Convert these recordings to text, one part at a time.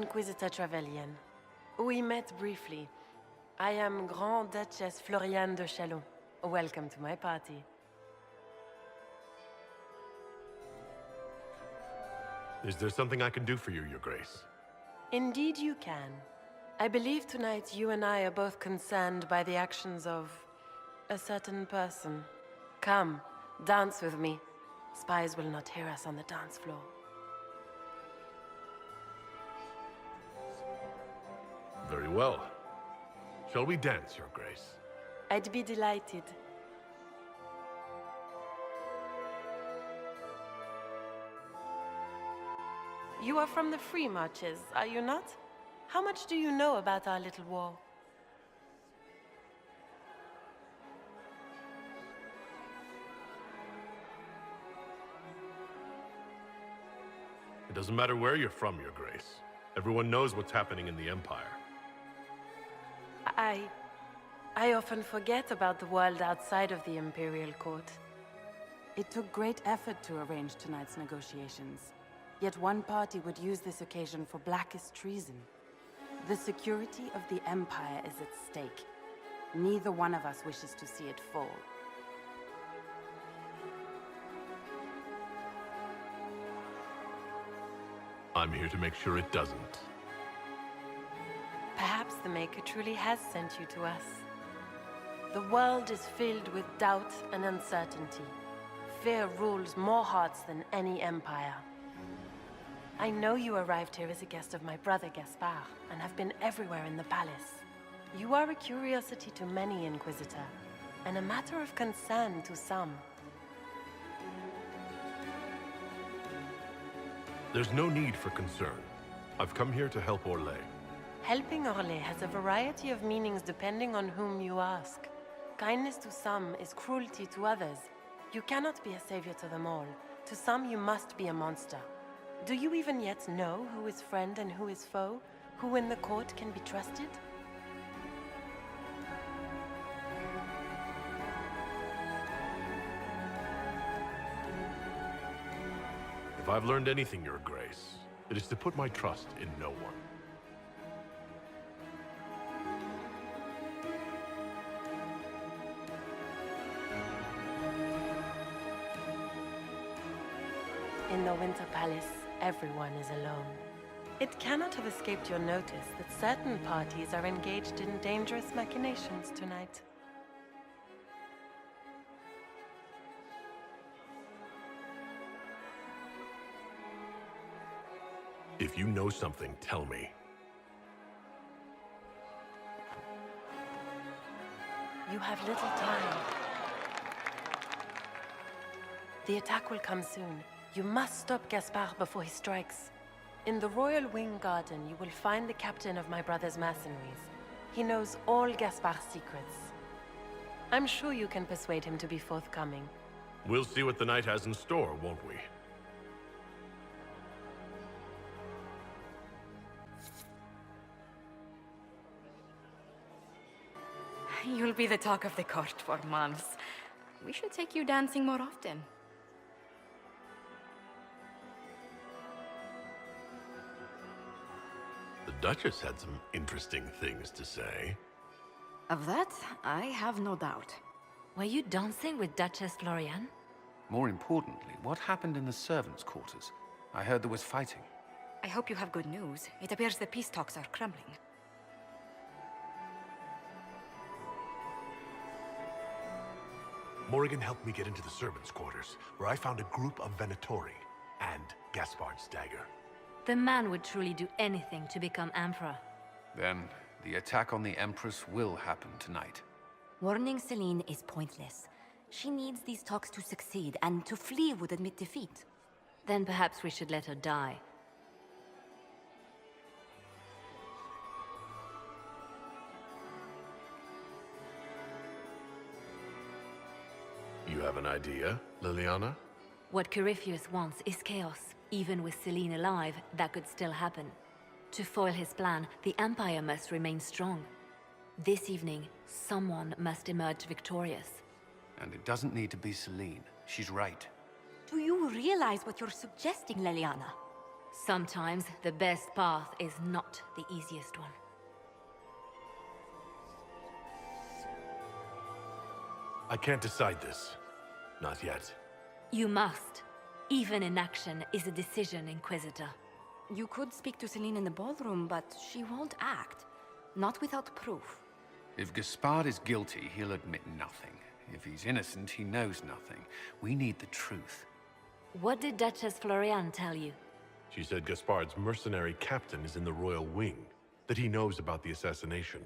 Inquisitor Trevelyan. We met briefly. I am Grand Duchess Floriane de Chalon. Welcome to my party. Is there something I can do for you, Your Grace? Indeed you can. I believe tonight you and I are both concerned by the actions of a certain person. Come, dance with me. Spies will not hear us on the dance floor. Very well. Shall we dance, Your Grace? I'd be delighted. You are from the Free Marches, are you not? How much do you know about our little war? It doesn't matter where you're from, Your Grace. Everyone knows what's happening in the Empire. I often forget about the world outside of the Imperial Court. It took great effort to arrange tonight's negotiations. Yet one party would use this occasion for blackest treason. The security of the Empire is at stake. Neither one of us wishes to see it fall. I'm here to make sure it doesn't. Perhaps the Maker truly has sent you to us. The world is filled with doubt and uncertainty. Fear rules more hearts than any empire. I know you arrived here as a guest of my brother Gaspard, and have been everywhere in the palace. You are a curiosity to many, Inquisitor, and a matter of concern to some. There's no need for concern. I've come here to help Orlais. Helping Orlais has a variety of meanings depending on whom you ask. Kindness to some is cruelty to others. You cannot be a savior to them all. To some, you must be a monster. Do you even yet know who is friend and who is foe? Who in the court can be trusted? If I've learned anything, Your Grace, it is to put my trust in no one. In the Winter Palace, everyone is alone. It cannot have escaped your notice that certain parties are engaged in dangerous machinations tonight. If you know something, tell me. You have little time. The attack will come soon. You must stop Gaspard before he strikes. In the Royal Wing Garden, you will find the captain of my brother's mercenaries. He knows all Gaspard's secrets. I'm sure you can persuade him to be forthcoming. We'll see what the night has in store, won't we? You'll be the talk of the court for months. We should take you dancing more often. The Duchess had some interesting things to say. Of that, I have no doubt. Were you dancing with Duchess Floriane? More importantly, what happened in the servants' quarters? I heard there was fighting. I hope you have good news. It appears the peace talks are crumbling. Morrigan helped me get into the servants' quarters, where I found a group of Venatori and Gaspard's dagger. The man would truly do anything to become Emperor. Then, the attack on the Empress will happen tonight. Warning Celine is pointless. She needs these talks to succeed, and to flee would admit defeat. Then perhaps we should let her die. You have an idea, Liliana? What Corypheus wants is chaos. Even with Celine alive, that could still happen. To foil his plan, the Empire must remain strong. This evening, someone must emerge victorious. And it doesn't need to be Celine. She's right. Do you realize what you're suggesting, Leliana? Sometimes the best path is not the easiest one. I can't decide this. Not yet. You must. Even inaction is a decision, Inquisitor. You could speak to Celine in the ballroom, but she won't act. Not without proof. If Gaspard is guilty, he'll admit nothing. If he's innocent, he knows nothing. We need the truth. What did Duchess Florian tell you? She said Gaspard's mercenary captain is in the royal wing, that he knows about the assassination.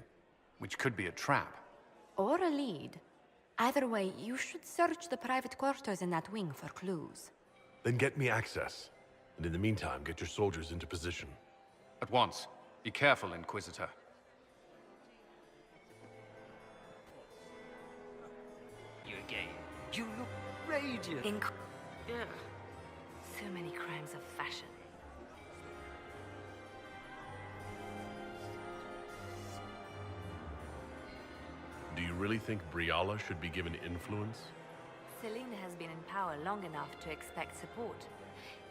Which could be a trap. Or a lead. Either way, you should search the private quarters in that wing for clues. Then get me access. And in the meantime, get your soldiers into position. At once. Be careful, Inquisitor. You again. You look radiant. Ugh. So many crimes of fashion. Do you really think Briala should be given influence? Celine has been in power long enough to expect support.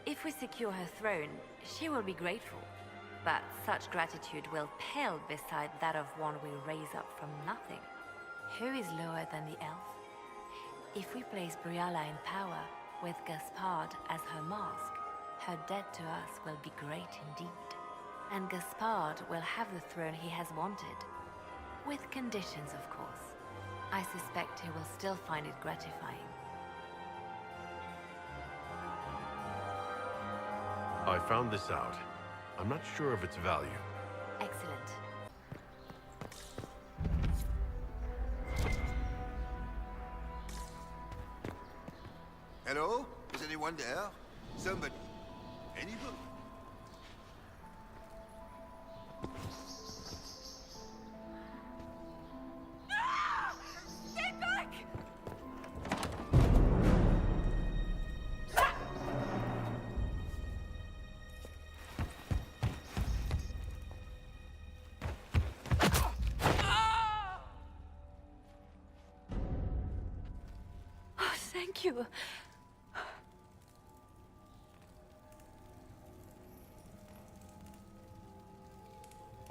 If we secure her throne, she will be grateful. But such gratitude will pale beside that of one we raise up from nothing. Who is lower than the elf? If we place Briala in power, with Gaspard as her mask, her debt to us will be great indeed. And Gaspard will have the throne he has wanted. With conditions, of course. I suspect he will still find it gratifying. I found this out. I'm not sure of its value. Excellent. Hello? Is anyone there? Somebody. Anybody? Stay back! Oh, thank you.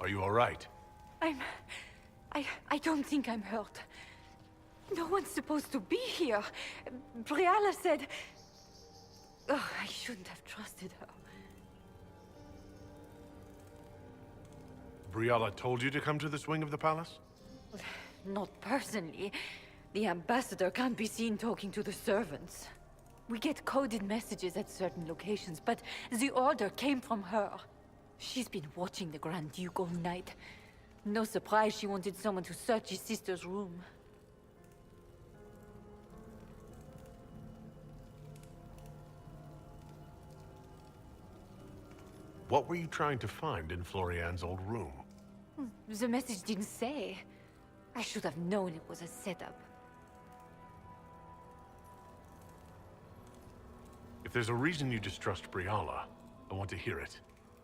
Are you all right? I don't think I'm hurt. No one's supposed to be here. Briala said... Oh, I shouldn't have trusted her. Briala told you to come to this wing of the palace? Not personally. The ambassador can't be seen talking to the servants. We get coded messages at certain locations, but the order came from her. She's been watching the Grand Duke all night. No surprise she wanted someone to search his sister's room. What were you trying to find in Florian's old room? The message didn't say. I should have known it was a setup. If there's a reason you distrust Briala, I want to hear it.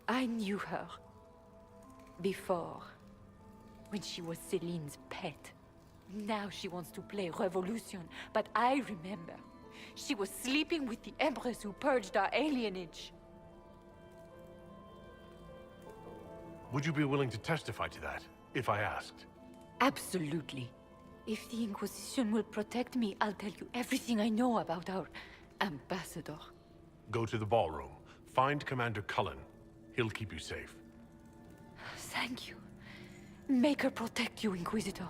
I knew her. Before. When she was Celine's pet. Now she wants to play Revolution, but I remember. She was sleeping with the Empress who purged our alienage. Would you be willing to testify to that, if I asked? Absolutely. If the Inquisition will protect me, I'll tell you everything I know about our ambassador. Go to the ballroom. Find Commander Cullen. He'll keep you safe. Thank you. Make her protect you, Inquisitor.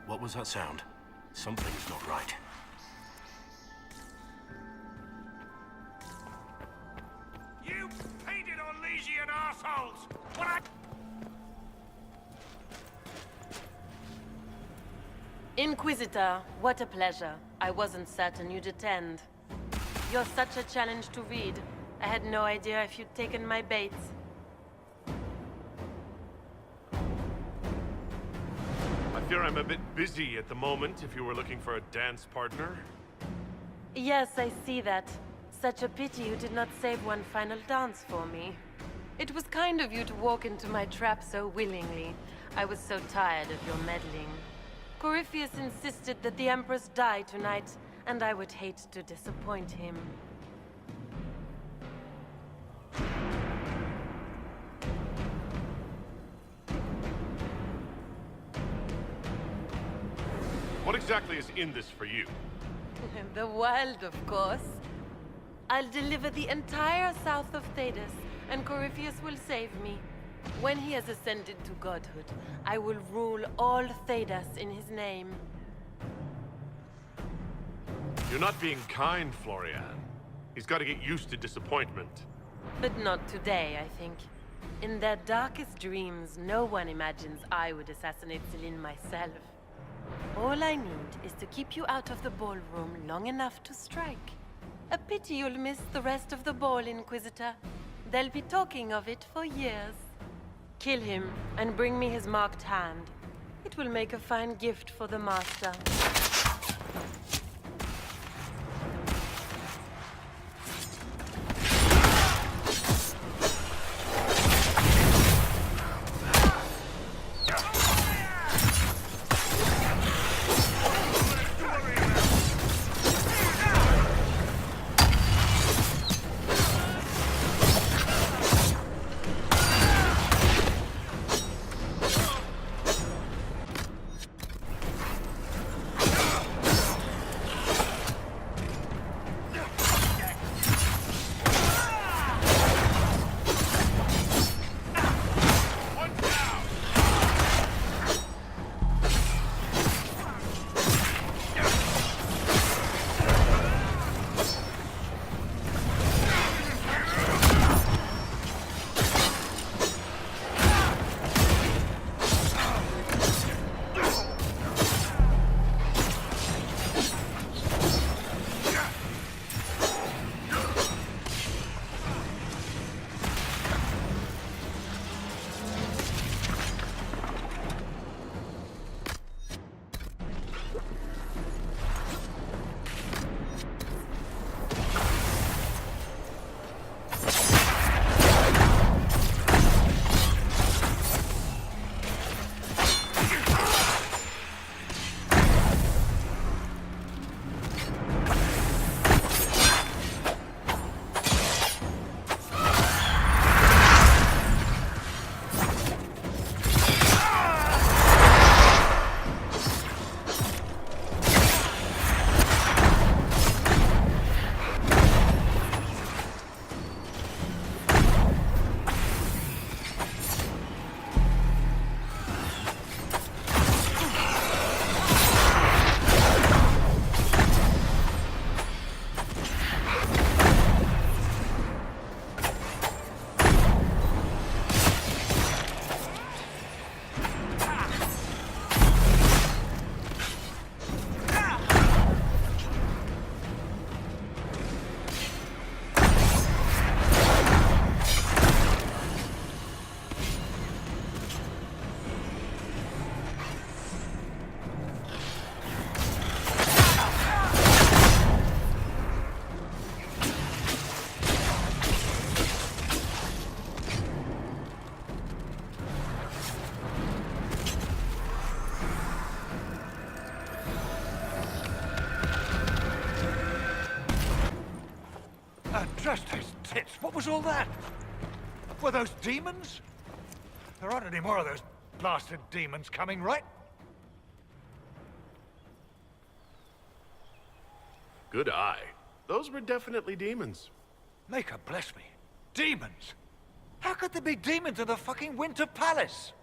What was that sound? Something's not right. You painted Orlesian assholes! What I... Inquisitor, what a pleasure. I wasn't certain you'd attend. You're such a challenge to read. I had no idea if you'd taken my bait. fear I'm a bit busy at the moment if you were looking for a dance partner. Yes, I see that. Such a pity you did not save one final dance for me. It was kind of you to walk into my trap so willingly. I was so tired of your meddling. Corypheus insisted that the Empress die tonight, and I would hate to disappoint him. What exactly is in this for you? The wild, of course. I'll deliver the entire south of Thedas, and Corypheus will save me. When he has ascended to godhood, I will rule all Thedas in his name. You're not being kind, Florian. He's got to get used to disappointment. But not today, I think. In their darkest dreams, no one imagines I would assassinate Celine myself. All I need is to keep you out of the ballroom long enough to strike. A pity you'll miss the rest of the ball, Inquisitor. They'll be talking of it for years. Kill him, and bring me his marked hand. It will make a fine gift for the Master. Just those tits. What was all that? Were those demons? There aren't any more of those blasted demons coming, right? Good eye. Those were definitely demons. Maker bless me. Demons? How could there be demons in the fucking Winter Palace?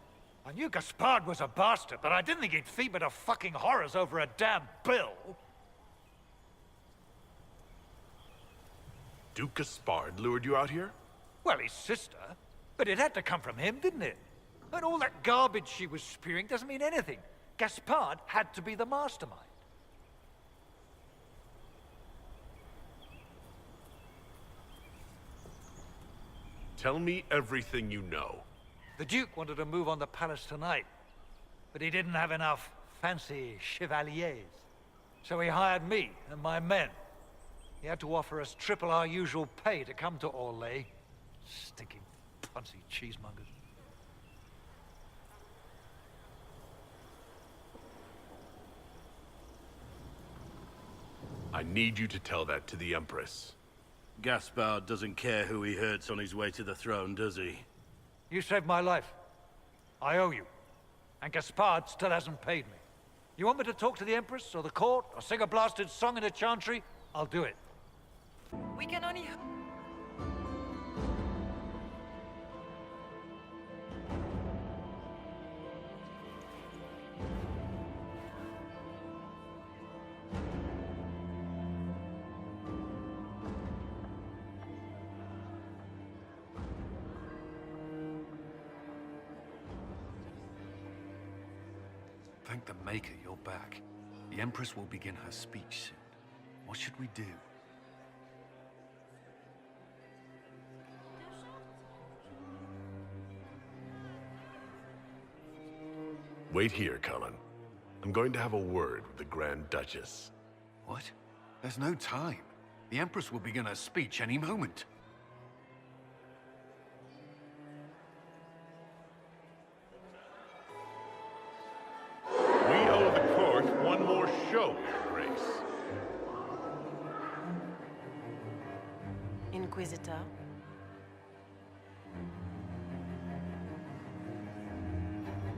I knew Gaspard was a bastard, but I didn't think he'd feed to fucking horrors over a damn bill. Duke Gaspard lured you out here? Well, his sister. But it had to come from him, didn't it? And all that garbage she was spewing doesn't mean anything. Gaspard had to be the mastermind. Tell me everything you know. The Duke wanted to move on the palace tonight, but he didn't have enough fancy chevaliers. So he hired me and my men. He had to offer us triple our usual pay to come to Orlais. Stinking punsy cheesemongers. I need you to tell that to the Empress. Gaspard doesn't care who he hurts on his way to the throne, does he? You saved my life. I owe you. And Gaspard still hasn't paid me. You want me to talk to the Empress, or the court, or sing a blasted song in the Chantry? I'll do it. We can only... Thank the Maker you're back. The Empress will begin her speech soon. What should we do? Wait here, Cullen. I'm going to have a word with the Grand Duchess. What? There's no time. The Empress will begin her speech any moment. We owe the court one more show, Your Grace. Inquisitor.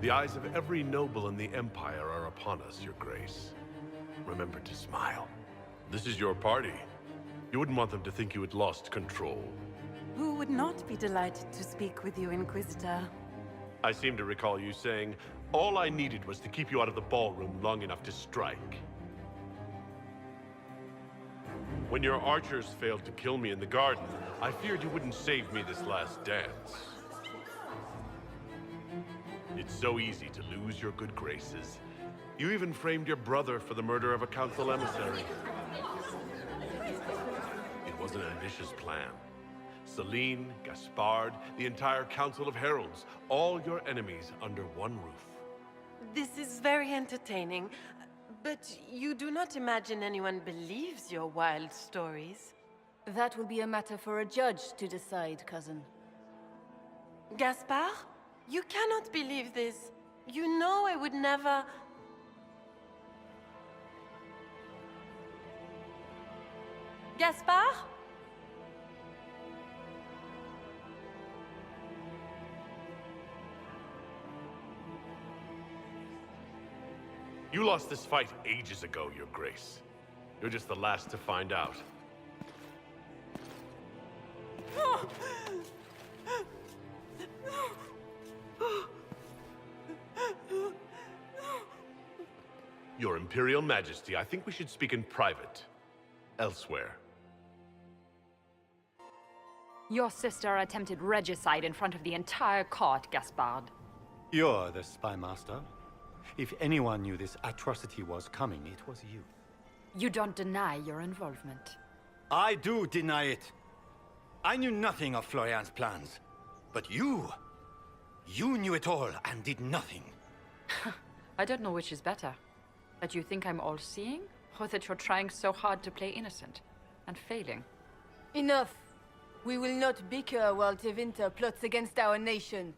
The eyes of every noble in the Empire are upon us, Your Grace. Remember to smile. This is your party. You wouldn't want them to think you had lost control. Who would not be delighted to speak with you, Inquisitor? I seem to recall you saying, all I needed was to keep you out of the ballroom long enough to strike. When your archers failed to kill me in the garden, I feared you wouldn't save me this last dance. It's so easy to lose your good graces. You even framed your brother for the murder of a council emissary. It was an ambitious plan. Celine, Gaspard, the entire Council of Heralds, all your enemies under one roof. This is very entertaining, but you do not imagine anyone believes your wild stories. That will be a matter for a judge to decide, cousin. Gaspard? You cannot believe this. You know I would never... Gaspard? You lost this fight ages ago, Your Grace. You're just the last to find out. Your Imperial Majesty, I think we should speak in private. Elsewhere. Your sister attempted regicide in front of the entire court, Gaspard. You're the spy master. If anyone knew this atrocity was coming, it was you. You don't deny your involvement. I do deny it. I knew nothing of Florian's plans. But you knew it all and did nothing. I don't know which is better. That you think I'm all-seeing, or that you're trying so hard to play innocent and failing? Enough. We will not bicker while Tevinter plots against our nation.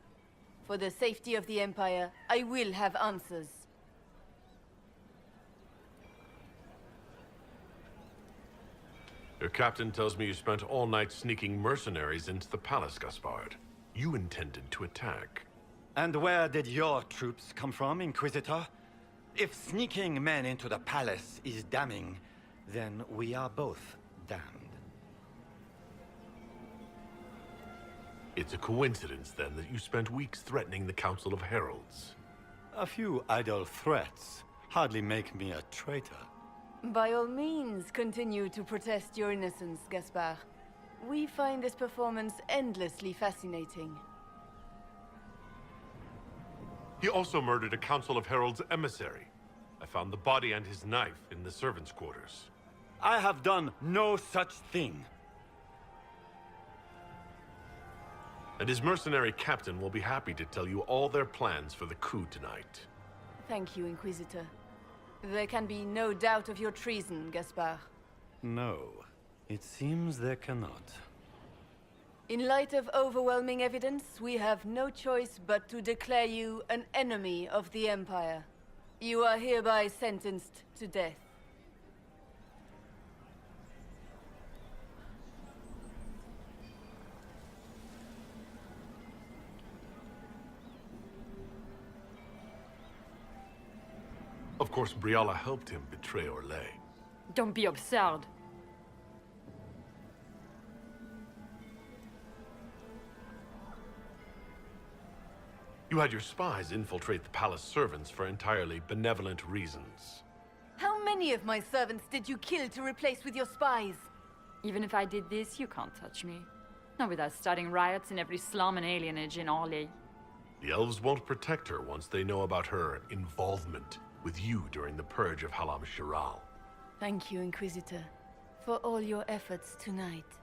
For the safety of the Empire, I will have answers. Your captain tells me you spent all night sneaking mercenaries into the palace, Gaspard. You intended to attack. And where did your troops come from, Inquisitor? If sneaking men into the palace is damning, then we are both damned. It's a coincidence, then, that you spent weeks threatening the Council of Heralds. A few idle threats hardly make me a traitor. By all means, continue to protest your innocence, Gaspard. We find this performance endlessly fascinating. He also murdered a Council of Heralds emissary. I found the body and his knife in the servants' quarters. I have done no such thing. And his mercenary captain will be happy to tell you all their plans for the coup tonight. Thank you, Inquisitor. There can be no doubt of your treason, Gaspard. No, it seems there cannot. In light of overwhelming evidence, we have no choice but to declare you an enemy of the Empire. You are hereby sentenced to death. Of course, Briala helped him betray Orlais. Don't be absurd. You had your spies infiltrate the palace servants for entirely benevolent reasons. How many of my servants did you kill to replace with your spies? Even if I did this, you can't touch me. Not without starting riots in every slum and alienage in Orlais. The elves won't protect her once they know about her involvement with you during the purge of Halam Shiral. Thank you, Inquisitor, for all your efforts tonight.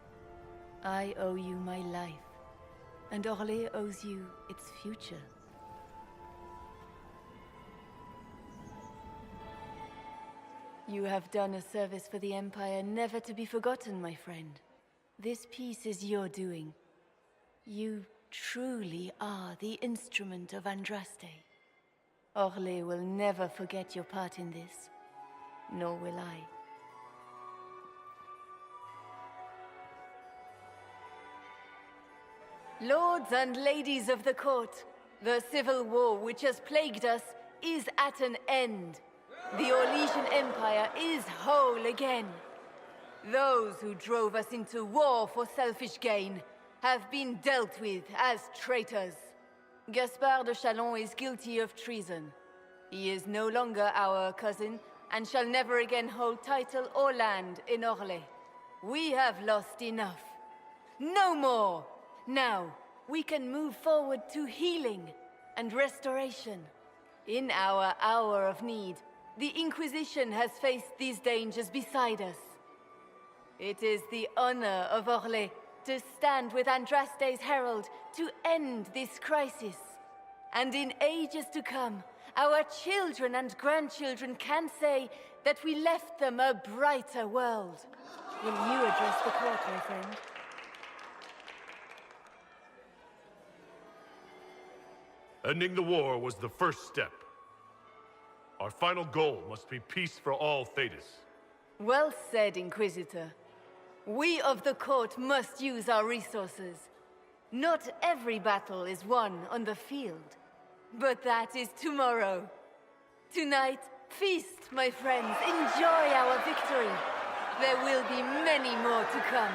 I owe you my life, and Orlais owes you its future. You have done a service for the Empire never to be forgotten, my friend. This piece is your doing. You truly are the instrument of Andraste. Orlais will never forget your part in this, nor will I. Lords and ladies of the court, the civil war which has plagued us is at an end. The Orlesian Empire is whole again. Those who drove us into war for selfish gain have been dealt with as traitors. Gaspard de Chalon is guilty of treason. He is no longer our cousin, and shall never again hold title or land in Orlais. We have lost enough. No more! Now, we can move forward to healing and restoration. In our hour of need, the Inquisition has faced these dangers beside us. It is the honor of Orlais to stand with Andraste's herald to end this crisis. And in ages to come, our children and grandchildren can say that we left them a brighter world. Will you address the court, my friend? Ending the war was the first step. Our final goal must be peace for all Thedas. Well said, Inquisitor. We of the court must use our resources. Not every battle is won on the field, but that is tomorrow. Tonight, feast, my friends. Enjoy our victory. There will be many more to come.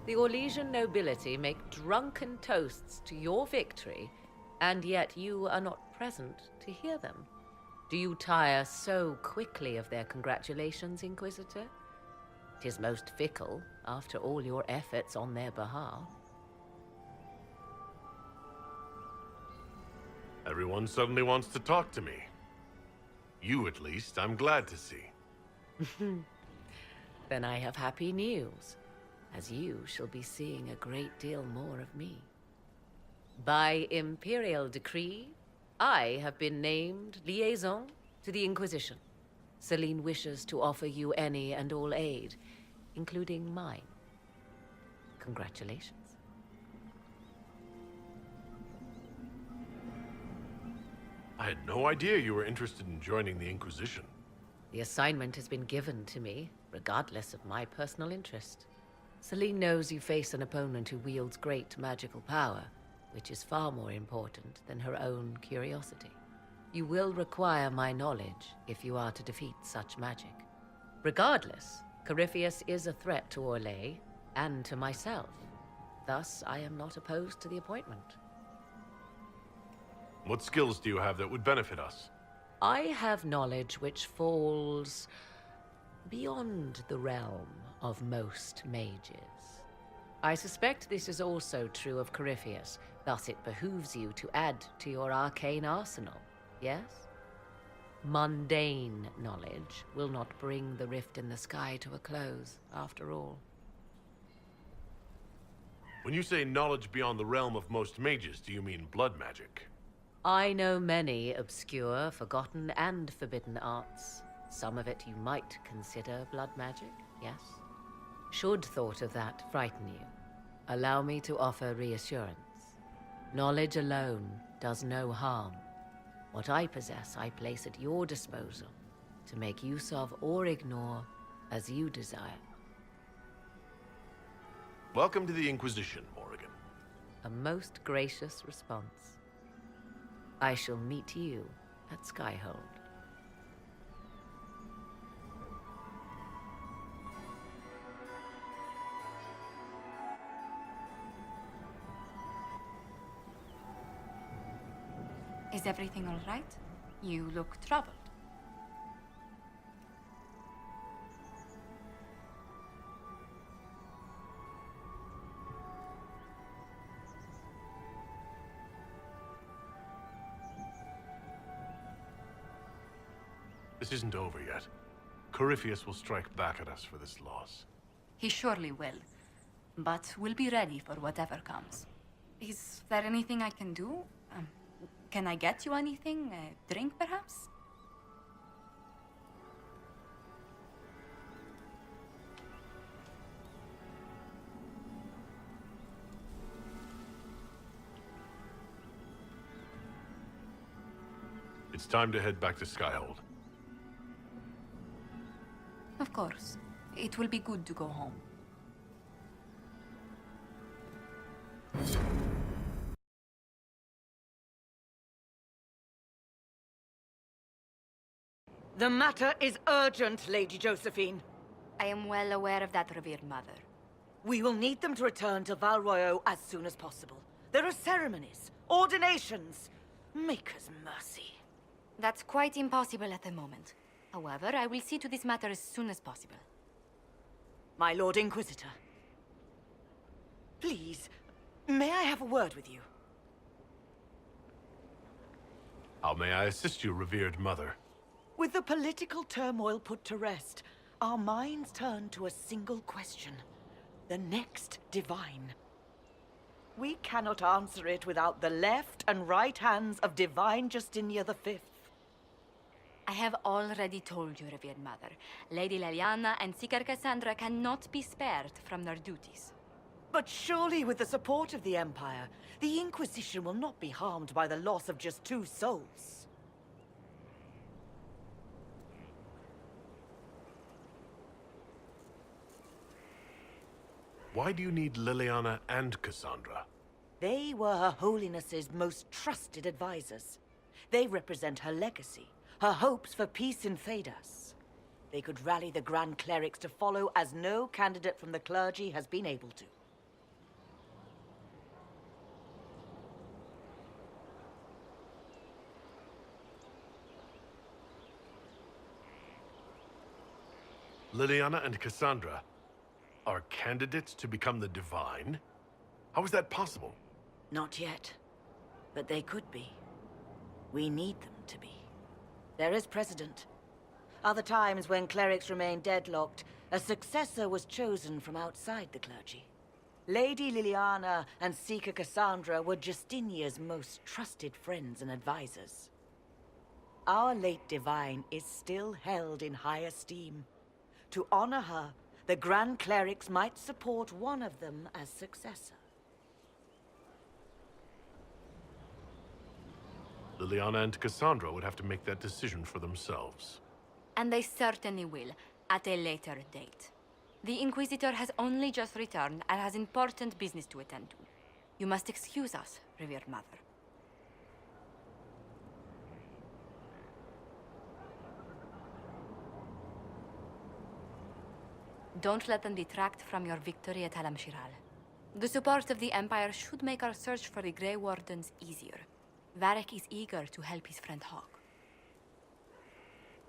The Orlesian nobility make drunken toasts to your victory, and yet you are not present to hear them. Do you tire so quickly of their congratulations, Inquisitor? 'Tis most fickle, after all your efforts on their behalf. Everyone suddenly wants to talk to me. You, at least, I'm glad to see. Then I have happy news, as you shall be seeing a great deal more of me. By imperial decree, I have been named liaison to the Inquisition. Celine wishes to offer you any and all aid, including mine. Congratulations. I had no idea you were interested in joining the Inquisition. The assignment has been given to me, regardless of my personal interest. Celine knows you face an opponent who wields great magical power, which is far more important than her own curiosity. You will require my knowledge if you are to defeat such magic. Regardless, Corypheus is a threat to Orlais and to myself. Thus, I am not opposed to the appointment. What skills do you have that would benefit us? I have knowledge which falls beyond the realm of most mages. I suspect this is also true of Corypheus, thus it behooves you to add to your arcane arsenal, yes? Mundane knowledge will not bring the rift in the sky to a close, after all. When you say knowledge beyond the realm of most mages, do you mean blood magic? I know many obscure, forgotten, and forbidden arts. Some of it you might consider blood magic, yes? Should thought of that frighten you, allow me to offer reassurance. Knowledge alone does no harm. What I possess, I place at your disposal to make use of or ignore as you desire. Welcome to the Inquisition, Morrigan. A most gracious response. I shall meet you at Skyhold. Is everything all right? You look troubled. This isn't over yet. Corypheus will strike back at us for this loss. He surely will. But we'll be ready for whatever comes. Is there anything I can do? Can I get you anything? A drink, perhaps? It's time to head back to Skyhold. Of course. It will be good to go home. The matter is urgent, Lady Josephine. I am well aware of that, revered mother. We will need them to return to Val Royeaux as soon as possible. There are ceremonies, ordinations. Maker's mercy. That's quite impossible at the moment. However, I will see to this matter as soon as possible. My Lord Inquisitor. Please, may I have a word with you? How may I assist you, revered mother? With the political turmoil put to rest, our minds turn to a single question. The next divine. We cannot answer it without the left and right hands of Divine Justinia V. I have already told you, revered mother. Lady Leliana and Seeker Cassandra cannot be spared from their duties. But surely with the support of the Empire, the Inquisition will not be harmed by the loss of just 2 souls. Why do you need Liliana and Cassandra? They were Her Holiness's most trusted advisors. They represent her legacy, her hopes for peace in Thedas. They could rally the Grand Clerics to follow as no candidate from the clergy has been able to. Liliana and Cassandra are candidates to become the Divine? How is that possible? Not yet. But they could be. We need them to be. There is precedent. Other times when clerics remained deadlocked, a successor was chosen from outside the clergy. Lady Liliana and Seeker Cassandra were Justinia's most trusted friends and advisors. Our late Divine is still held in high esteem. To honor her, the Grand Clerics might support one of them as successor. Liliana and Cassandra would have to make that decision for themselves. And they certainly will, at a later date. The Inquisitor has only just returned and has important business to attend to. You must excuse us, revered mother. Don't let them detract from your victory at Alam Shiral. The support of the Empire should make our search for the Grey Wardens easier. Varric is eager to help his friend Hawk.